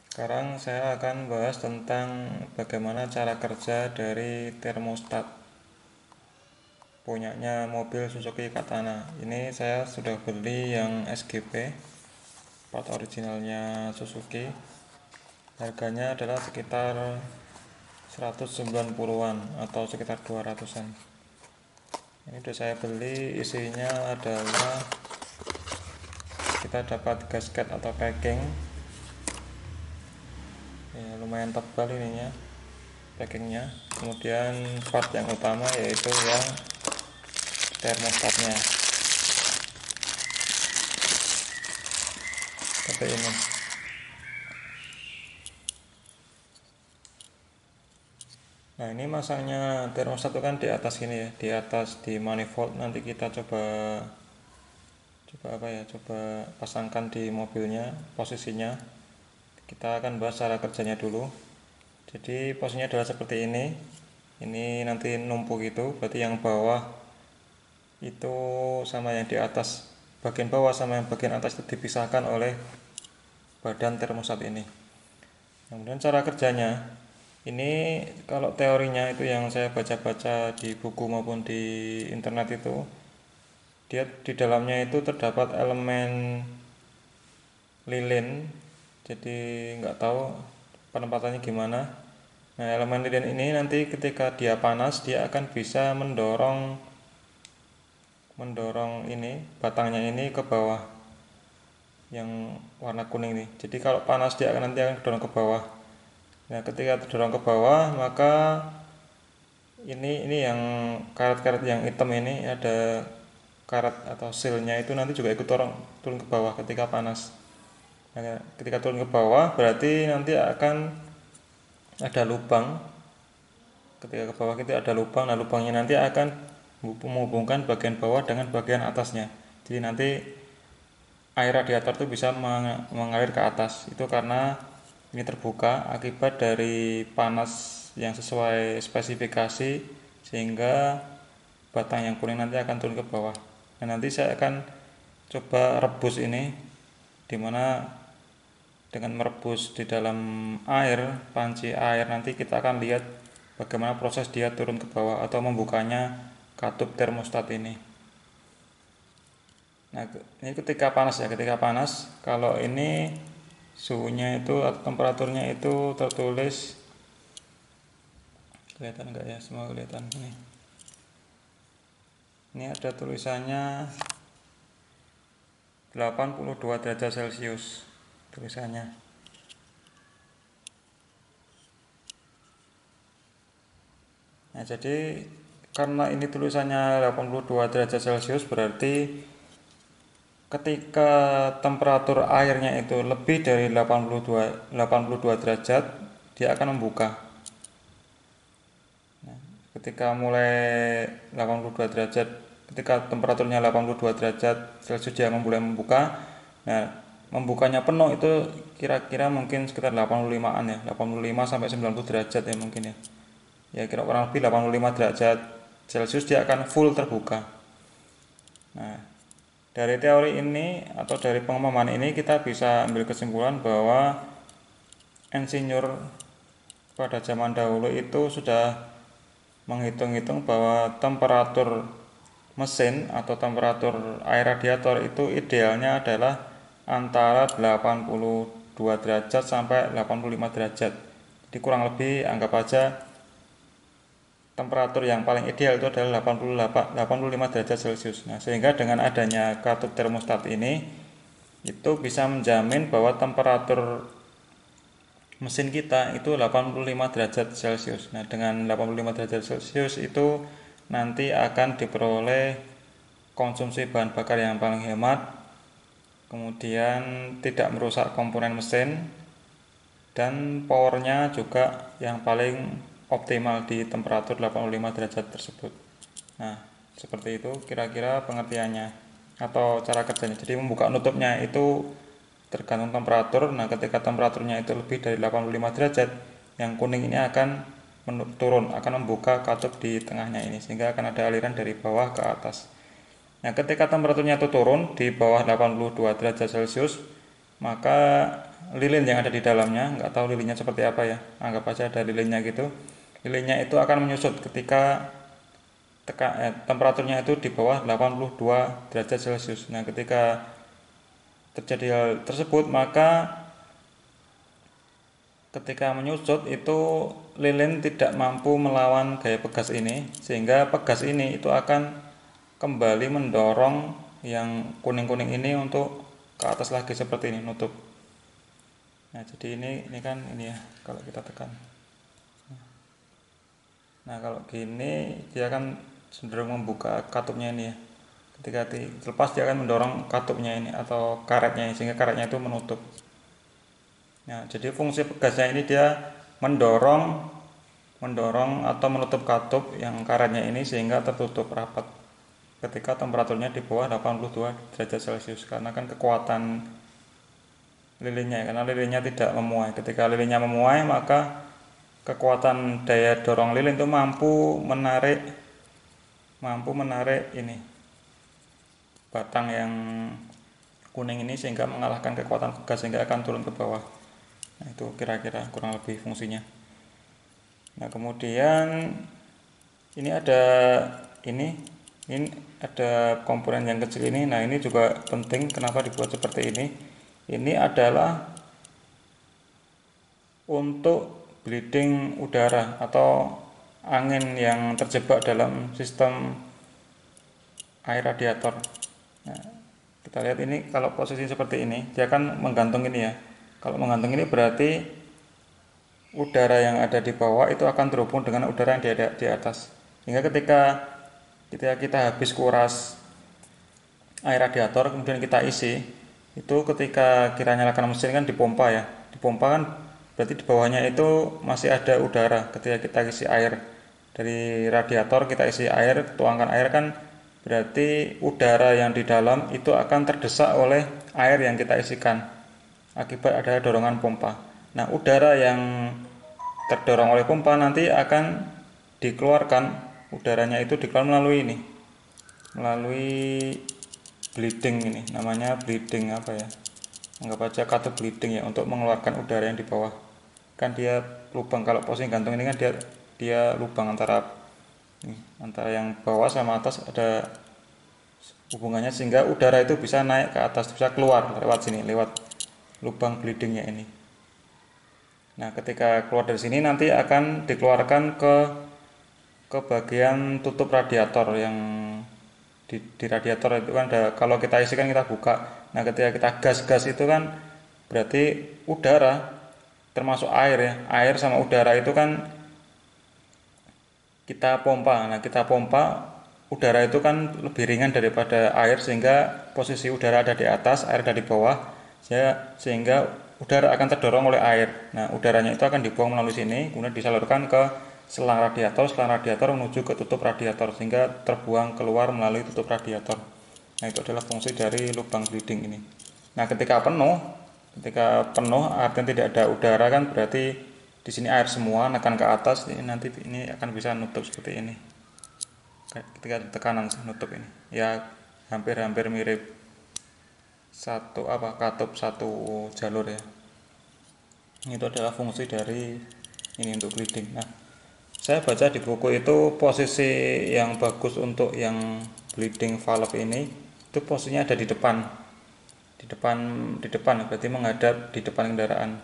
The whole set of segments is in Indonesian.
Sekarang saya akan bahas tentang bagaimana cara kerja dari termostat punyanya mobil Suzuki Katana. Ini saya sudah beli yang SGP, part originalnya Suzuki. Harganya adalah sekitar 190-an atau sekitar 200-an. Ini sudah saya beli, isinya adalah kita dapat gasket atau packing. Ya, lumayan tebal ininya packingnya. Kemudian part yang utama yaitu yang termostatnya seperti ini. Nah, ini masangnya termostat itu kan di atas ini ya, di atas di manifold. Nanti kita coba coba pasangkan di mobilnya posisinya. Kita akan bahas cara kerjanya dulu. Jadi posisinya adalah seperti ini nanti numpuk itu, berarti yang bawah itu sama yang di atas, bagian bawah sama yang bagian atas itu dipisahkan oleh badan termostat ini. Kemudian cara kerjanya ini, kalau teorinya itu yang saya baca-baca di buku maupun di internet itu, dia di dalamnya itu terdapat elemen lilin. Jadi nggak tahu penempatannya gimana. Nah, elemen lilin ini nanti ketika dia panas dia akan bisa mendorong mendorong ini batangnya ini ke bawah, yang warna kuning nih. Jadi kalau panas dia akan nanti akan dorong ke bawah. Nah, ketika terdorong ke bawah, maka ini yang karet-karet yang hitam ini, ada karet atau silnya itu nanti juga ikut turun ke bawah ketika panas. Nah, ketika turun ke bawah berarti nanti akan ada lubang. Ketika ke bawah itu ada lubang. Nah, lubangnya nanti akan menghubungkan bagian bawah dengan bagian atasnya. Jadi nanti air radiator itu bisa mengalir ke atas. Itu karena ini terbuka akibat dari panas yang sesuai spesifikasi, sehingga batang yang kuning nanti akan turun ke bawah. Nah, nanti saya akan coba rebus ini, dimana dengan merebus di dalam air, panci air, nanti kita akan lihat bagaimana proses dia turun ke bawah atau membukanya katup termostat ini. Nah, ini ketika panas ya, ketika panas, kalau ini suhunya itu atau temperaturnya itu tertulis, kelihatan enggak ya, semua kelihatan ini. Ini ada tulisannya 82 derajat Celcius tulisannya. Nah, jadi karena ini tulisannya 82 derajat Celcius, berarti ketika temperatur airnya itu lebih dari 82 derajat, dia akan membuka. Nah, ketika mulai 82 derajat, ketika temperaturnya 82 derajat Celcius dia mulai membuka. Nah, membukanya penuh itu kira-kira mungkin sekitar 85-an ya, 85 sampai 90 derajat ya mungkin ya. Ya kira kurang lebih 85 derajat Celcius dia akan full terbuka. Nah, dari teori ini atau dari pengemaman ini kita bisa ambil kesimpulan bahwa insinyur pada zaman dahulu itu sudah menghitung-hitung bahwa temperatur mesin atau temperatur air radiator itu idealnya adalah antara 82 derajat sampai 85 derajat. Jadi kurang lebih anggap aja temperatur yang paling ideal itu adalah 85 derajat Celcius. Nah, sehingga dengan adanya katup termostat ini itu bisa menjamin bahwa temperatur mesin kita itu 85 derajat Celcius. Nah, dengan 85 derajat Celcius itu nanti akan diperoleh konsumsi bahan bakar yang paling hemat, kemudian tidak merusak komponen mesin, dan powernya juga yang paling optimal di temperatur 85 derajat tersebut. Nah, seperti itu kira-kira pengertiannya atau cara kerjanya. Jadi membuka nutupnya itu tergantung temperatur. Nah, ketika temperaturnya itu lebih dari 85 derajat, yang kuning ini akan turun, akan membuka katup di tengahnya ini, sehingga akan ada aliran dari bawah ke atas. Nah, ketika temperaturnya itu turun di bawah 82 derajat Celcius, maka lilin yang ada di dalamnya, nggak tahu lilinnya seperti apa ya, anggap aja ada lilinnya gitu, lilinnya itu akan menyusut ketika temperaturnya itu di bawah 82 derajat Celcius. Nah, ketika terjadi hal tersebut, maka ketika menyusut itu lilin tidak mampu melawan gaya pegas ini, sehingga pegas ini itu akan kembali mendorong yang kuning-kuning ini untuk ke atas lagi seperti ini, nutup. Nah, jadi ini kan ini ya, kalau kita tekan. Nah, kalau gini dia akan cenderung membuka katupnya ini ya. Ketika dilepas dia akan mendorong katupnya ini atau karetnya ini, sehingga karetnya itu menutup. Nah, jadi fungsi pegasnya ini dia mendorong atau menutup katup yang karetnya ini sehingga tertutup rapat ketika temperaturnya di bawah 82 derajat Celcius, karena kan kekuatan lilinnya, karena lilinnya tidak memuai. Ketika lilinnya memuai, maka kekuatan daya dorong lilin itu mampu menarik ini batang yang kuning ini sehingga mengalahkan kekuatan pegas sehingga akan turun ke bawah. Nah, itu kira-kira kurang lebih fungsinya. Nah, kemudian ini ada ini ada komponen yang kecil ini. Nah, ini juga penting, kenapa dibuat seperti ini. Ini adalah untuk bleeding udara atau angin yang terjebak dalam sistem air radiator. Nah, kita lihat ini kalau posisi seperti ini, dia akan menggantung ini ya. Kalau menggantung ini berarti udara yang ada di bawah itu akan terhubung dengan udara yang di atas. Sehingga ketika kita habis kuras air radiator kemudian kita isi, itu ketika kita nyalakan mesin kan dipompa ya. Dipompa kan berarti di bawahnya itu masih ada udara. Ketika kita isi air dari radiator, kita isi air, tuangkan air, kan berarti udara yang di dalam itu akan terdesak oleh air yang kita isikan akibat ada dorongan pompa. Nah, udara yang terdorong oleh pompa nanti akan dikeluarkan, udaranya itu dikeluarkan melalui bleeding ini, namanya bleeding apa ya, anggap aja katup bleeding ya, untuk mengeluarkan udara yang di bawah. Kan dia lubang, kalau posisi gantung ini kan dia lubang antara yang bawah sama atas ada hubungannya, sehingga udara itu bisa naik ke atas, bisa keluar lewat sini, lewat lubang bleedingnya ini. Nah, ketika keluar dari sini nanti akan dikeluarkan ke bagian tutup radiator yang di radiator itu kan ada, kalau kita isi kan kita buka. Nah, ketika kita gas itu kan berarti udara termasuk air ya, air sama udara itu kan kita pompa. Nah, kita pompa, udara itu kan lebih ringan daripada air, sehingga posisi udara ada di atas, air ada di bawah, sehingga udara akan terdorong oleh air. Nah, udaranya itu akan dibuang melalui sini, kemudian disalurkan ke selang radiator menuju ke tutup radiator, sehingga terbuang keluar melalui tutup radiator. Nah, itu adalah fungsi dari lubang bleeding ini. Nah, ketika penuh artinya tidak ada udara kan berarti di sini air semua, nekan ke atas, nanti ini akan bisa nutup seperti ini. Ketika tekanan nutup ini, ya hampir mirip katup satu jalur ya. Itu adalah fungsi dari ini untuk bleeding. Nah, saya baca di buku itu posisi yang bagus untuk yang bleeding valve ini itu posisinya ada di depan berarti menghadap di depan kendaraan.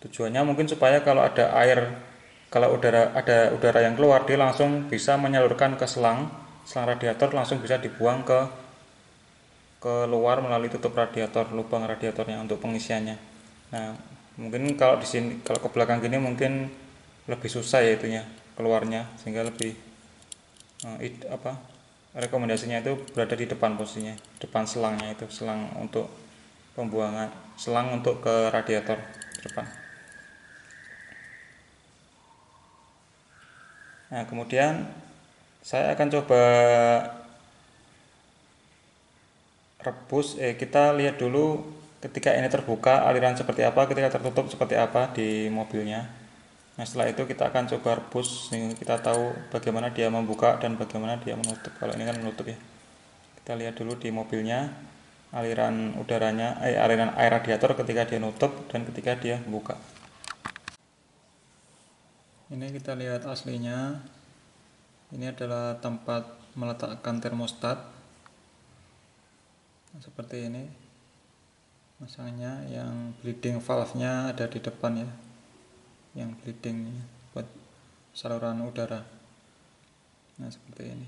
Tujuannya mungkin supaya kalau ada udara yang keluar, dia langsung bisa menyalurkan ke selang radiator, langsung bisa dibuang ke luar melalui tutup radiator, lubang radiatornya untuk pengisiannya. Nah, mungkin kalau di sini, kalau ke belakang gini mungkin lebih susah ya itunya keluarnya, sehingga lebih rekomendasinya itu berada di depan posisinya, depan selangnya, itu selang untuk pembuangan, selang untuk ke radiator depan. Nah, kemudian saya akan coba rebus, kita lihat dulu ketika ini terbuka aliran seperti apa, ketika tertutup seperti apa di mobilnya. Nah, setelah itu kita akan coba rebus sehingga kita tahu bagaimana dia membuka dan bagaimana dia menutup. Kalau ini kan menutup ya. Kita lihat dulu di mobilnya. aliran udaranya, aliran air radiator ketika dia nutup dan ketika dia buka. Ini kita lihat aslinya. Ini adalah tempat meletakkan termostat. Seperti ini masangnya, yang bleeding valve-nya ada di depan ya, yang bleeding buat saluran udara. Nah seperti ini.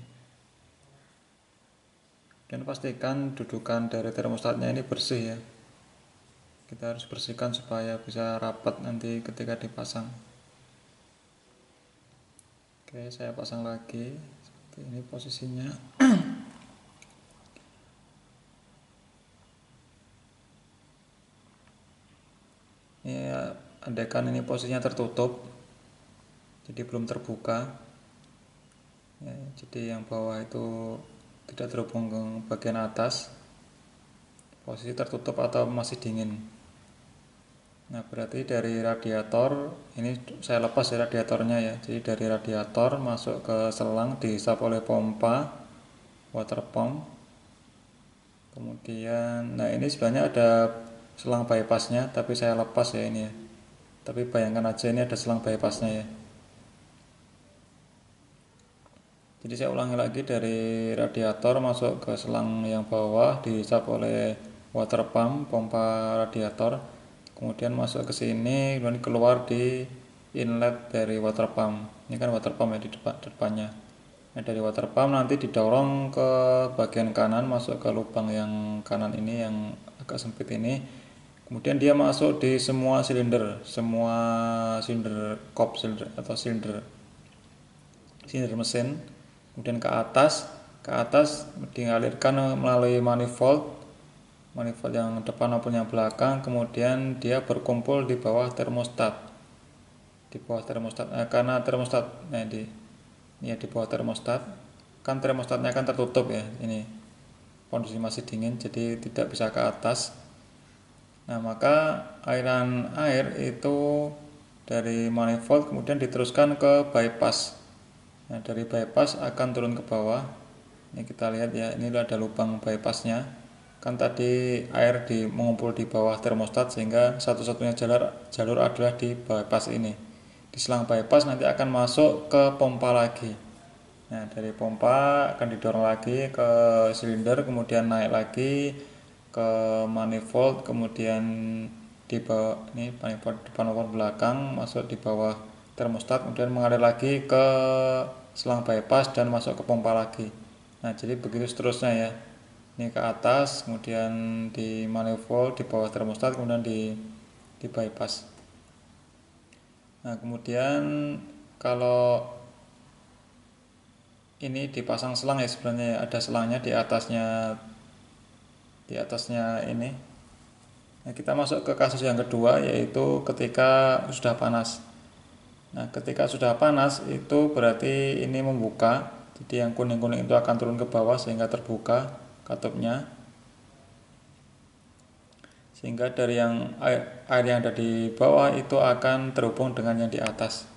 Dan pastikan dudukan dari termostatnya ini bersih ya. Kita harus bersihkan supaya bisa rapat nanti ketika dipasang. Oke, saya pasang lagi. Seperti ini posisinya. Ini ya, andaikan ini posisinya tertutup, jadi belum terbuka ya, jadi yang bawah itu tidak terhubung ke bagian atas, posisi tertutup atau masih dingin. Nah berarti dari radiator ini saya lepas ya radiatornya ya, jadi dari radiator masuk ke selang dihisap oleh pompa water pump. Kemudian nah ini sebenarnya ada selang bypassnya, tapi saya lepas ya ini ya. Tapi bayangkan aja ini ada selang bypassnya ya. Jadi saya ulangi lagi, dari radiator masuk ke selang yang bawah dihisap oleh water pump, pompa radiator. Kemudian masuk ke sini, kemudian keluar di inlet dari water pump. Ini kan water pump ya di depannya. Nah, dari water pump nanti didorong ke bagian kanan, masuk ke lubang yang kanan ini yang agak sempit ini. Kemudian dia masuk di semua silinder kop silinder atau silinder mesin. Kemudian ke atas dialirkan melalui manifold yang depan maupun yang belakang. Kemudian dia berkumpul di bawah termostat. Karena termostat ini ya di bawah termostat, kan termostatnya kan tertutup ya, ini kondisi masih dingin jadi tidak bisa ke atas. Nah maka aliran air itu dari manifold kemudian diteruskan ke bypass. Nah dari bypass akan turun ke bawah. Ini kita lihat ya, ini ada lubang bypassnya. Kan tadi air mengumpul di bawah termostat, sehingga satu-satunya jalur adalah di bypass ini. Di selang bypass nanti akan masuk ke pompa lagi. Nah dari pompa akan didorong lagi ke silinder, kemudian naik lagi ke manifold, kemudian di bawah ini manifold depan maupun belakang masuk di bawah termostat, kemudian mengalir lagi ke selang bypass dan masuk ke pompa lagi. Nah jadi begitu seterusnya ya, ini ke atas, kemudian di manifold, di bawah termostat, kemudian di bypass. Nah kemudian kalau ini dipasang selang ya, sebenarnya ya, ada selangnya di atasnya ini. Nah, kita masuk ke kasus yang kedua, yaitu ketika sudah panas. Nah ketika sudah panas itu berarti ini membuka, jadi yang kuning-kuning itu akan turun ke bawah sehingga terbuka katupnya, sehingga dari yang air yang ada di bawah itu akan terhubung dengan yang di atas.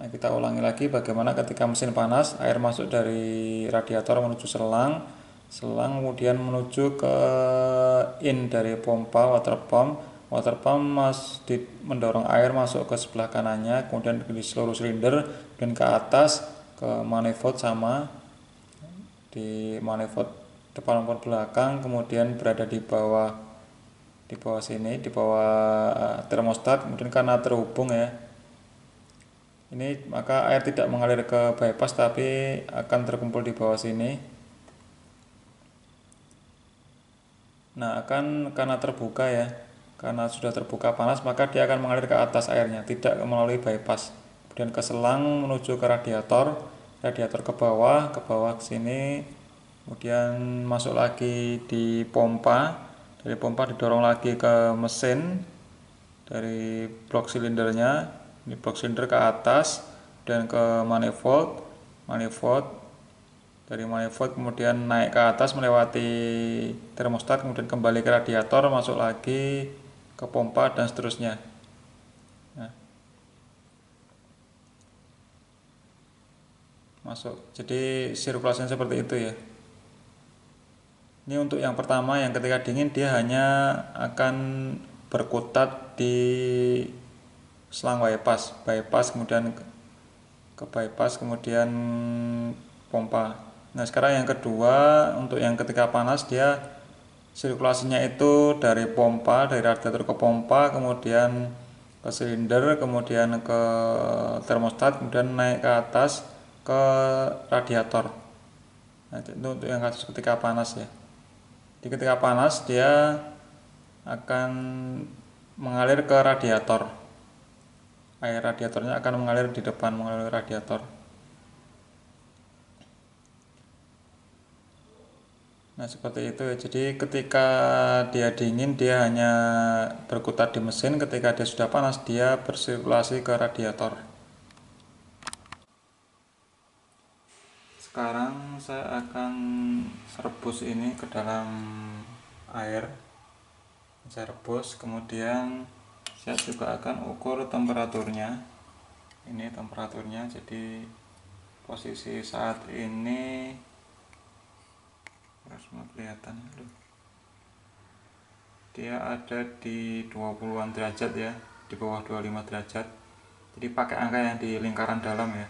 Nah kita ulangi lagi bagaimana ketika mesin panas, air masuk dari radiator menuju selang kemudian menuju ke in dari pompa water pump. Mendorong air masuk ke sebelah kanannya, kemudian di seluruh silinder dan ke atas ke manifold, sama di manifold depan maupun belakang, kemudian berada di bawah sini, di bawah termostat. Kemudian karena terhubung ya, ini maka air tidak mengalir ke bypass tapi akan terkumpul di bawah sini. Nah karena terbuka ya, karena sudah terbuka panas, maka dia akan mengalir ke atas airnya, tidak melalui bypass. Kemudian ke selang menuju ke radiator ke bawah ke sini, kemudian masuk lagi di pompa. Dari pompa didorong lagi ke mesin dari blok silindernya, ini blok silinder ke atas dan ke manifold dari manifold kemudian naik ke atas melewati termostat, kemudian kembali ke radiator, masuk lagi ke pompa dan seterusnya. Nah, masuk, jadi sirkulasinya seperti itu ya. Ini untuk yang pertama, yang ketika dingin dia hanya akan berkutat di selang bypass kemudian ke bypass kemudian pompa. Nah sekarang yang kedua, untuk yang ketika panas dia sirkulasinya itu dari pompa, dari radiator ke pompa, kemudian ke silinder, kemudian ke termostat, kemudian naik ke atas ke radiator. Nah, itu untuk yang kasus ketika panas ya. Di ketika panas dia akan mengalir ke radiator. Air radiatornya akan mengalir di depan melalui radiator. Nah seperti itu ya. Jadi ketika dia dingin dia hanya berkutat di mesin, ketika dia sudah panas dia bersirkulasi ke radiator. Sekarang saya akan rebus ini ke dalam air. Saya rebus, kemudian saya juga akan ukur temperaturnya. Ini temperaturnya, jadi posisi saat ini harus kelihatan dulu. Dia ada di 20-an derajat ya, di bawah 25 derajat. Jadi pakai angka yang di lingkaran dalam ya.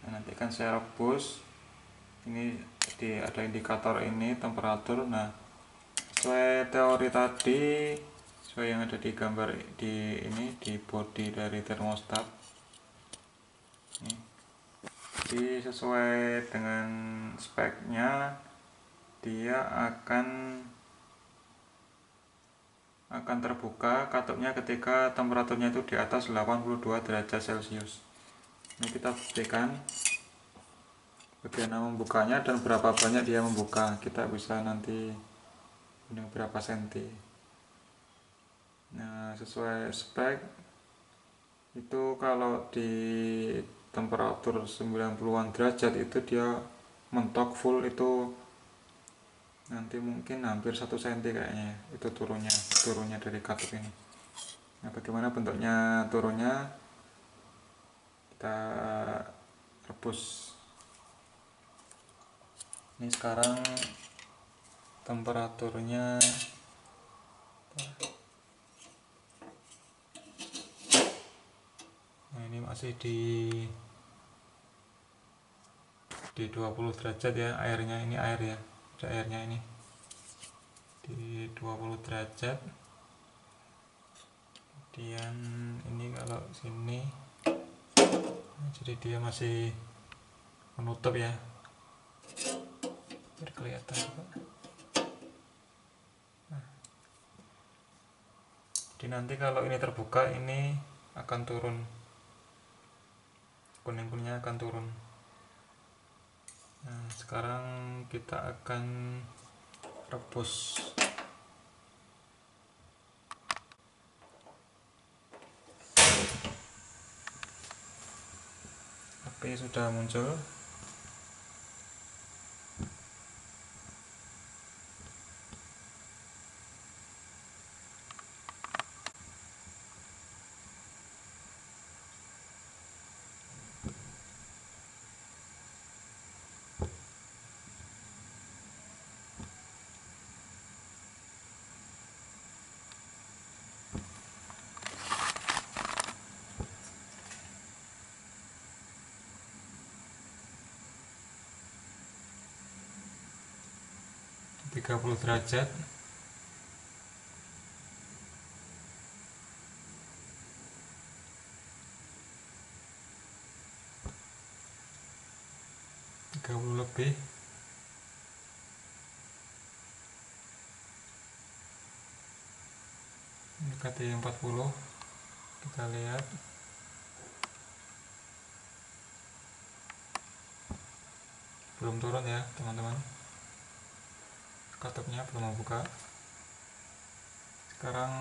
Nah, nanti kan saya rebus. Ini jadi ada indikator ini temperatur. Nah, sesuai teori tadi, sesuai yang ada di gambar di ini di body dari termostat. Ini. Jadi sesuai dengan speknya dia akan terbuka katupnya ketika temperaturnya itu di atas 82 derajat Celcius. Ini kita buktikan bagaimana membukanya dan berapa banyak dia membuka. Kita bisa nanti ini berapa senti. Nah, sesuai spek itu kalau di temperatur 90-an derajat itu dia mentok full itu nanti mungkin hampir 1 cm kayaknya itu turunnya dari katup ini. Nah, bagaimana bentuknya turunnya, kita rebus. Ini sekarang temperaturnya nah ini masih di 20 derajat ya, airnya ini air ya, ada airnya ini di 20 derajat. Kemudian ini kalau sini nah, jadi dia masih menutup ya, biar kelihatan juga. Nah, jadi nanti kalau ini terbuka ini akan turun, kuning-kuningnya akan turun. Nah, sekarang kita akan rebus. Api sudah muncul. Tiga puluh derajat. Lebih. Ini KTI 40. Kita lihat. Belum turun ya, teman-teman. Katupnya belum membuka. Sekarang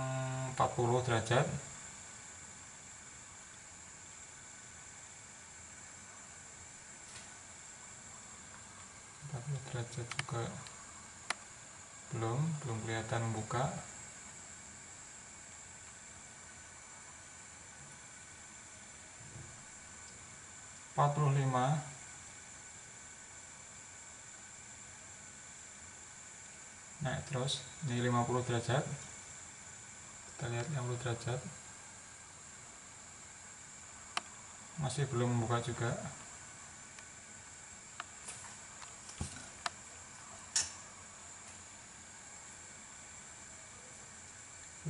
40 derajat. 40 derajat juga belum kelihatan membuka. 45. naik terus. Ini 50 derajat, kita lihat 50 derajat, masih belum membuka juga.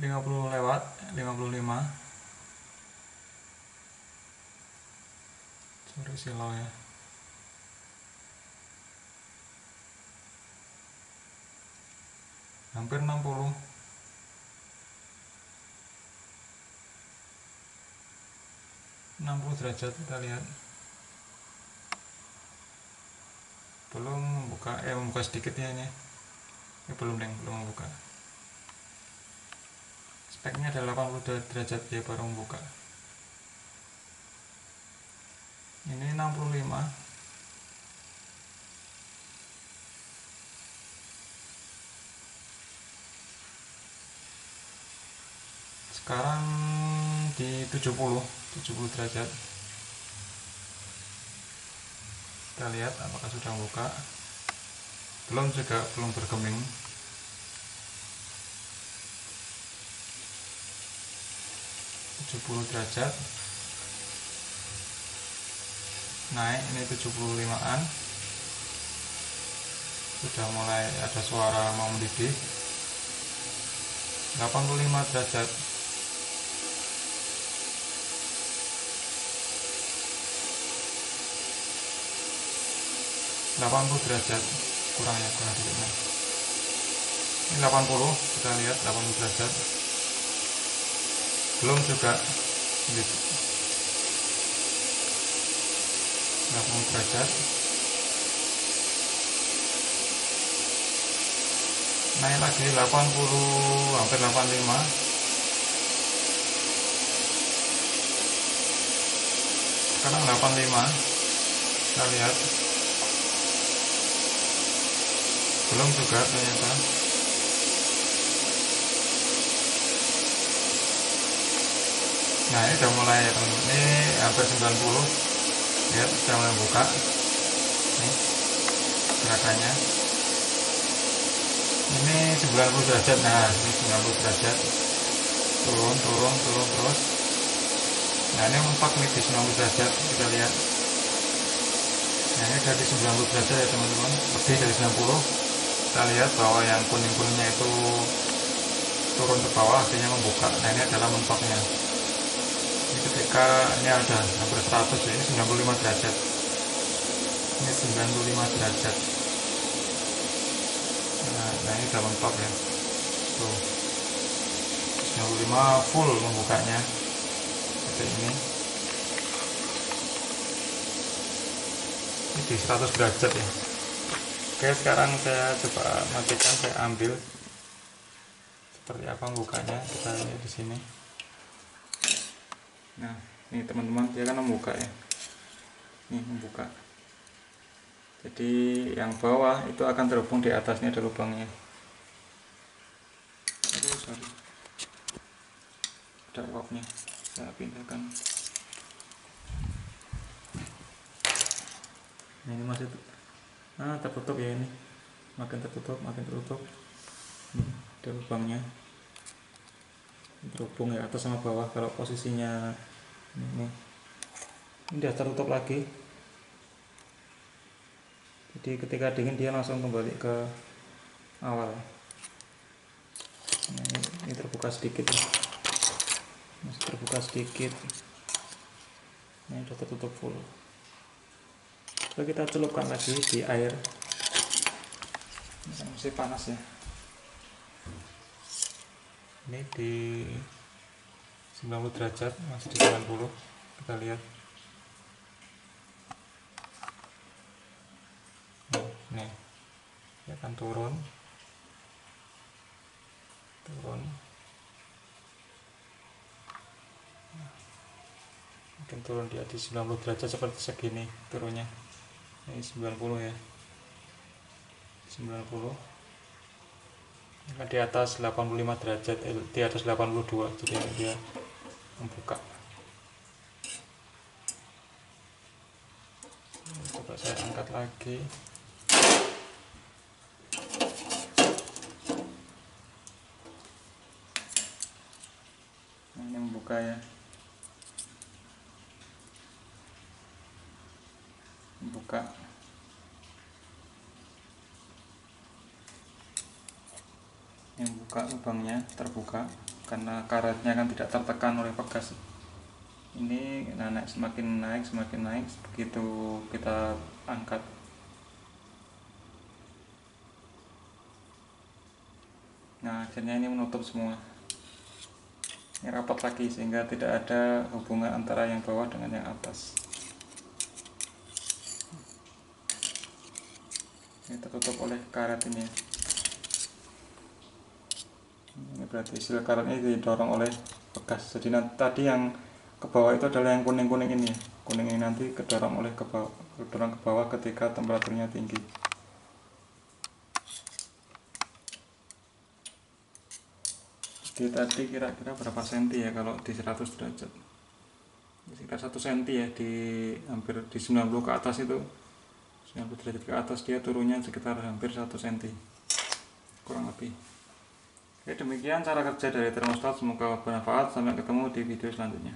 50 lewat, 55. Sorry silau ya. Hampir 60. 60 derajat, kita lihat. Belum membuka, membuka sedikit ya ini. Ini belum membuka. Speknya ada 80 derajat, dia baru membuka. Ini 65. Sekarang di 70 derajat. Kita lihat apakah sudah membuka. Belum juga, belum bergeming. derajat, naik, ini 75-an, sudah mulai ada suara mau mendidih. 85 derajat, kurang ya, kurang dikit. Ini 80, kita lihat 80 derajat. Belum juga, 60 derajat, naik lagi 80, hampir 85. Sekarang 85, kita lihat. Belum juga ternyata. Nah ini udah mulai, ini hampir 90. Lihat, sudah mulai buka. Ini gerakannya. Ini 90 derajat. Nah ini 90 derajat, turun terus. Nah ini mentok nih di 90 derajat, kita lihat. Nah ini dari 90 derajat ya teman-teman, lebih dari 90. Kita lihat bahwa yang kuning-kuningnya itu turun ke bawah, artinya membuka. Nah ini adalah mentoknya. Ini ketika ini ada hampir 100, ini 95 derajat. Ini 95 derajat. Nah ini udah mentok ya. Tuh. 95 full membukanya. Seperti ini. Ini di 100 derajat ya. Oke, sekarang saya coba matikan, saya ambil seperti apa membukanya, kita lihat di sini. Nah, ini teman-teman, dia kan membuka ya. Ini membuka. Jadi yang bawah itu akan terhubung, di atasnya ada lubangnya. Aduh, sorry. Ada uapnya. Saya pindahkan. Nah, ini masih tertutup ya, ini makin tertutup. Ini ada lubangnya, terhubung ya atas sama bawah. Kalau posisinya ini udah tertutup lagi, jadi ketika dingin dia langsung kembali ke awal. Nah, ini terbuka sedikit ya. Masih terbuka sedikit. Ini udah tertutup full. Lalu kita celupkan lagi di air. Ini masih panas ya. Ini di 90 derajat, masih di 90. Kita lihat. Nih, dia akan turun. Mungkin turun di 90 derajat seperti segini turunnya. Ini 90 ya, 90. Di atas 85 derajat, di atas 82, jadi dia membuka. Coba saya angkat lagi. buka ya, buka. Yang buka lubangnya terbuka karena karetnya kan tidak tertekan oleh pegas ini. Nah, semakin naik begitu kita angkat. Nah, akhirnya ini menutup semua, ini rapat lagi sehingga tidak ada hubungan antara yang bawah dengan yang atas. Ini tertutup oleh karet ini. Ini berarti sil karetnya didorong oleh pegas. Jadi nanti tadi yang ke bawah itu adalah yang kuning-kuning ini ya. Kuning ini nanti kedorong oleh ke bawah ketika temperaturnya tinggi. Jadi tadi kira-kira berapa senti ya kalau di 100 derajat? Sekitar 1 senti ya, di hampir di 90 ke atas itu. 90 derajat ke atas dia turunnya sekitar hampir 1 senti kurang lebih. Oke, demikian cara kerja dari termostat, semoga bermanfaat. Sampai ketemu di video selanjutnya.